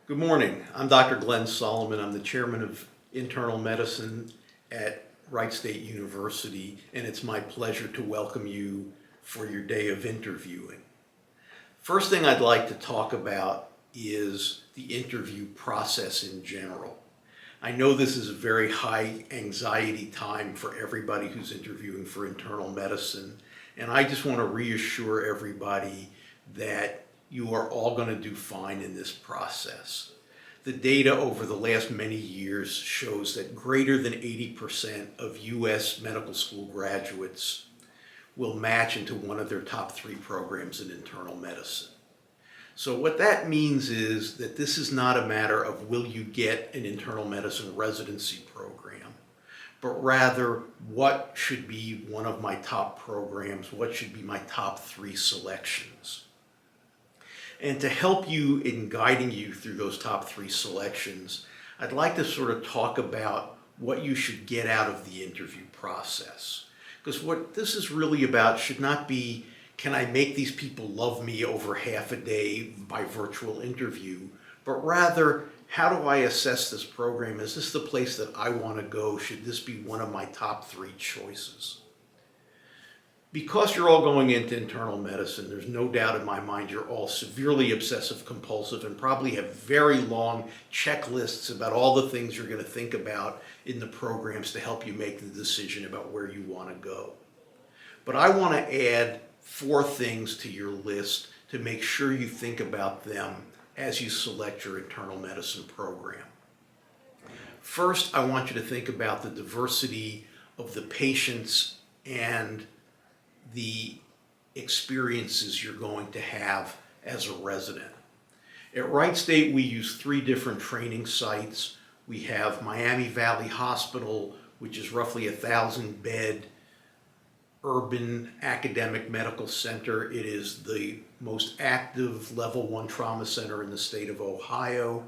Good morning. I'm Dr. Glen Solomon. I'm the chairman of internal medicine at Wright State University, and it's my pleasure to welcome you for your day of interviewing. First thing I'd like to talk about is the interview process in general. I know this is a very high anxiety time for everybody who's interviewing for internal medicine, and I just want to reassure everybody that you are all going to do fine in this process. The data over the last many years shows that greater than 80% of U.S. medical school graduates will match into one of their top 3 programs in internal medicine. So what that means is that this is not a matter of will you get an internal medicine residency program, but rather what should be one of my top programs, what should be my top 3 selections. And to help you in guiding you through those top 3 selections, I'd like to sort of talk about what you should get out of the interview process. Because what this is really about should not be, can I make these people love me over half a day by virtual interview, but rather, how do I assess this program? Is this the place that I want to go? Should this be one of my top 3 choices? Because you're all going into internal medicine, there's no doubt in my mind you're all severely obsessive compulsive and probably have very long checklists about all the things you're going to think about in the programs to help you make the decision about where you want to go. But I want to add 4 things to your list to make sure you think about them as you select your internal medicine program. First, I want you to think about the diversity of the patients and the experiences you're going to have as a resident. At Wright State, we use 3 different training sites. We have Miami Valley Hospital, which is roughly 1,000-bed urban academic medical center. It is the most active level 1 trauma center in the state of Ohio.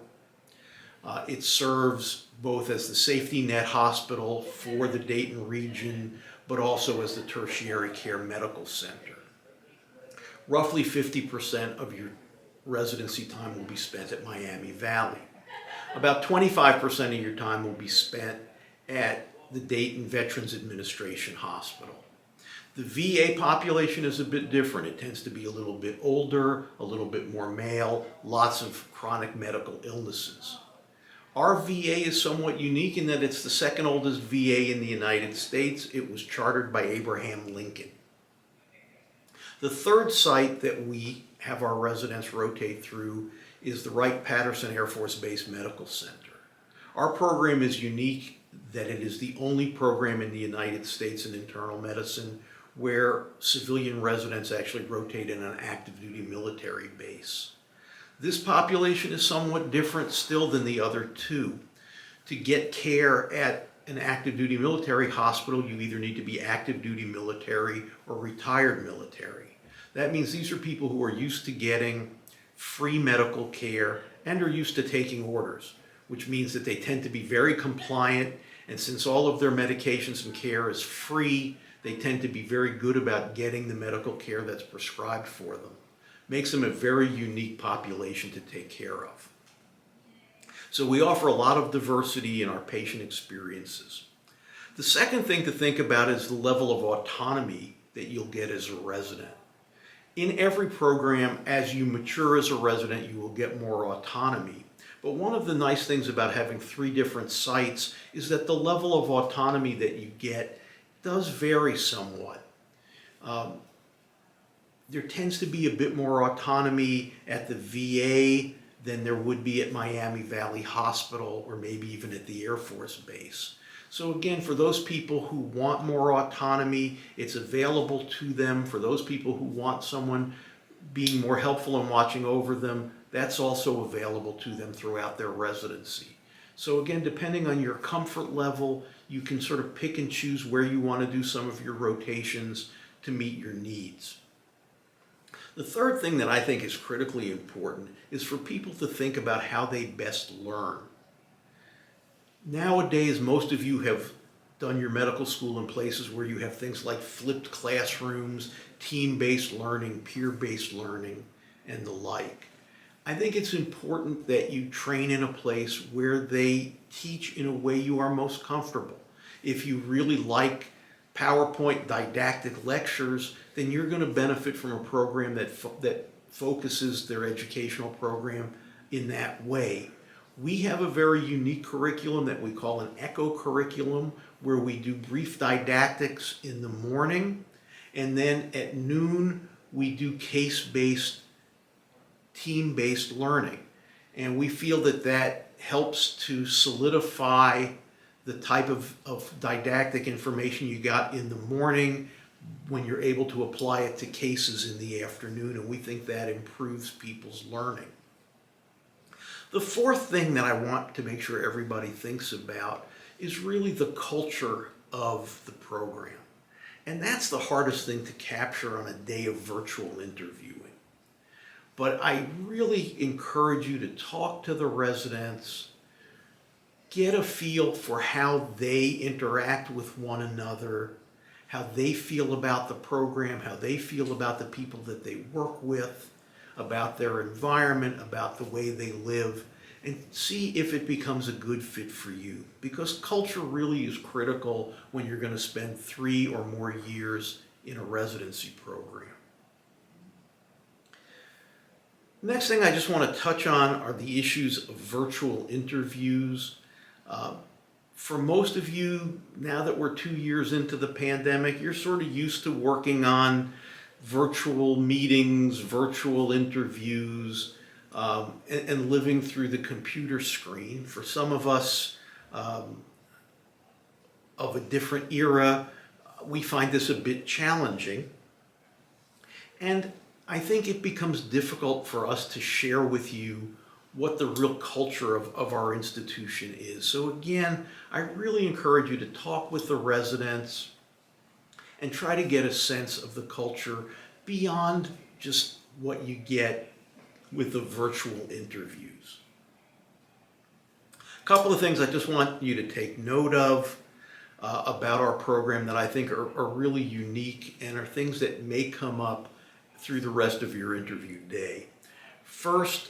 It serves both as the safety net hospital for the Dayton region, but also as the tertiary care medical center. Roughly 50% of your residency time will be spent at Miami Valley. About 25% of your time will be spent at the Dayton Veterans Administration Hospital. The VA population is a bit different. It tends to be a little bit older, a little bit more male, lots of chronic medical illnesses. Our VA is somewhat unique in that it's the 2nd oldest VA in the United States. It was chartered by Abraham Lincoln. The 3rd site that we have our residents rotate through is the Wright-Patterson Air Force Base Medical Center. Our program is unique that it is the only program in the United States in internal medicine where civilian residents actually rotate in an active duty military base. This population is somewhat different still than the other 2. To get care at an active duty military hospital, you either need to be active duty military or retired military. That means these are people who are used to getting free medical care and are used to taking orders, which means that they tend to be very compliant, and since all of their medications and care is free, they tend to be very good about getting the medical care that's prescribed for them. Makes them a very unique population to take care of. So we offer a lot of diversity in our patient experiences. The second thing to think about is the level of autonomy that you'll get as a resident. In every program, as you mature as a resident, you will get more autonomy. But one of the nice things about having 3 different sites is that the level of autonomy that you get does vary somewhat. There tends to be a bit more autonomy at the VA than there would be at Miami Valley Hospital or maybe even at the Air Force Base. So again, for those people who want more autonomy, it's available to them. For those people who want someone being more helpful and watching over them, that's also available to them throughout their residency. So again, depending on your comfort level, you can sort of pick and choose where you want to do some of your rotations to meet your needs. The third thing that I think is critically important is for people to think about how they best learn. Nowadays, most of you have done your medical school in places where you have things like flipped classrooms, team-based learning, peer-based learning, and the like. I think it's important that you train in a place where they teach in a way you are most comfortable. If you really like PowerPoint didactic lectures, then you're going to benefit from a program that focuses their educational program in that way. We have a very unique curriculum that we call an echo curriculum, where we do brief didactics in the morning, and then at noon we do case-based, team-based learning. And we feel that that helps to solidify the type of didactic information you got in the morning when you're able to apply it to cases in the afternoon, and we think that improves people's learning. The fourth thing that I want to make sure everybody thinks about is really the culture of the program. And that's the hardest thing to capture on a day of virtual interviewing. But I really encourage you to talk to the residents, get a feel for how they interact with one another, how they feel about the program, how they feel about the people that they work with, about their environment, about the way they live, and see if it becomes a good fit for you. Because culture really is critical when you're going to spend 3 or more years in a residency program. Next thing I just want to touch on are the issues of virtual interviews. For most of you, now that we're 2 years into the pandemic, you're sort of used to working on virtual meetings, virtual interviews, and living through the computer screen. For some of us of a different era, we find this a bit challenging. And I think it becomes difficult for us to share with you what the real culture of our institution is. So again, I really encourage you to talk with the residents and try to get a sense of the culture beyond just what you get with the virtual interviews. A couple of things I just want you to take note of about our program that I think are really unique and are things that may come up through the rest of your interview day. First,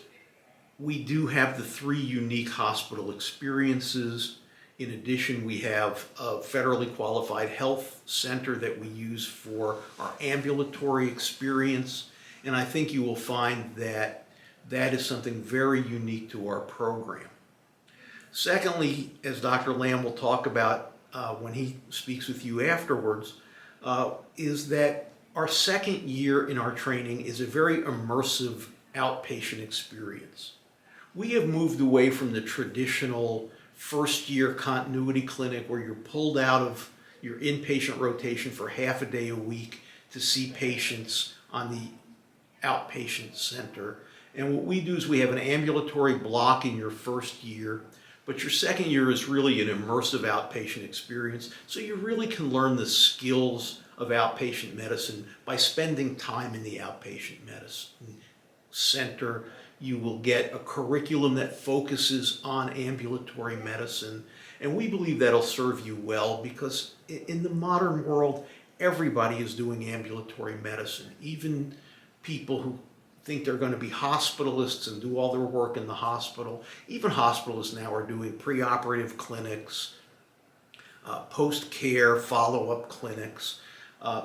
we do have the 3 unique hospital experiences. In addition, we have a federally qualified health center that we use for our ambulatory experience, and I think you will find that that is something very unique to our program. Secondly, as Dr. Lamb will talk about when he speaks with you afterwards, is that our second year in our training is a very immersive outpatient experience. We have moved away from the traditional first-year continuity clinic where you're pulled out of your inpatient rotation for half a day a week to see patients on the outpatient center. And what we do is we have an ambulatory block in your first year, but your second year is really an immersive outpatient experience, so you really can learn the skills of outpatient medicine by spending time in the outpatient medicine center. You will get a curriculum that focuses on ambulatory medicine, and we believe that'll serve you well because in the modern world, everybody is doing ambulatory medicine. Even people who think they're going to be hospitalists and do all their work in the hospital. Even hospitalists now are doing preoperative clinics, post-care follow-up clinics.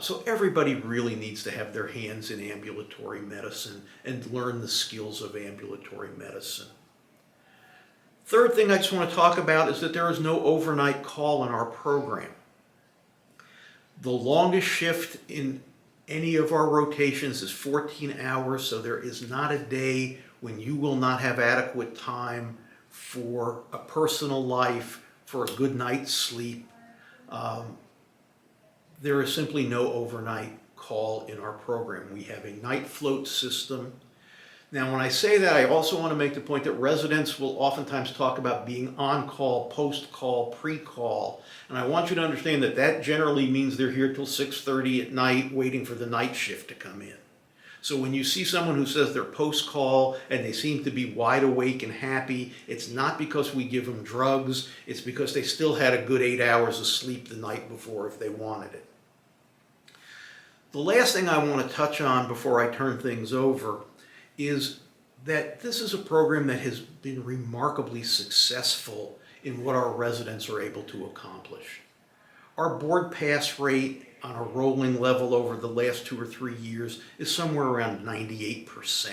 So everybody really needs to have their hands in ambulatory medicine and learn the skills of ambulatory medicine. Third thing I just want to talk about is that there is no overnight call in our program. The longest shift in any of our rotations is 14 hours, so there is not a day when you will not have adequate time for a personal life, for a good night's sleep. There is simply no overnight call in our program. We have a night float system. Now, when I say that, I also want to make the point that residents will oftentimes talk about being on call, post-call, pre-call. And I want you to understand that that generally means they're here till 6:30 at night waiting for the night shift to come in. So when you see someone who says they're post-call and they seem to be wide awake and happy, it's not because we give them drugs, it's because they still had a good 8 hours of sleep the night before if they wanted it. The last thing I want to touch on before I turn things over is that this is a program that has been remarkably successful in what our residents are able to accomplish. Our board pass rate on a rolling level over the last 2 or 3 years is somewhere around 98%.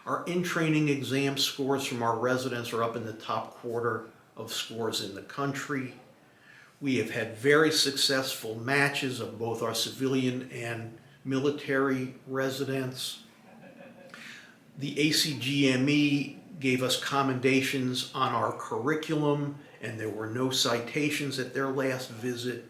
Our in-training exam scores from our residents are up in the top quarter of scores in the country. We have had very successful matches of both our civilian and military residents. The ACGME gave us commendations on our curriculum, and there were no citations at their last visit.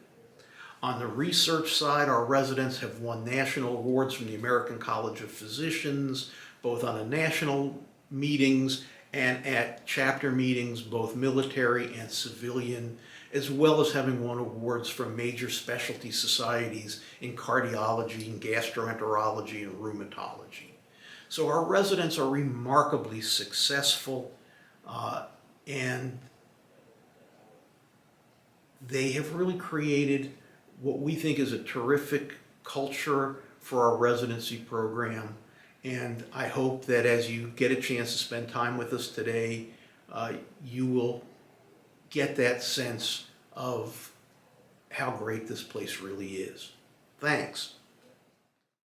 On the research side, our residents have won national awards from the American College of Physicians, both on the national meetings and at chapter meetings, both military and civilian, as well as having won awards from major specialty societies in cardiology and gastroenterology and rheumatology. So our residents are remarkably successful, and they have really created what we think is a terrific culture for our residency program. And I hope that as you get a chance to spend time with us today, you will get that sense of how great this place really is. Thanks.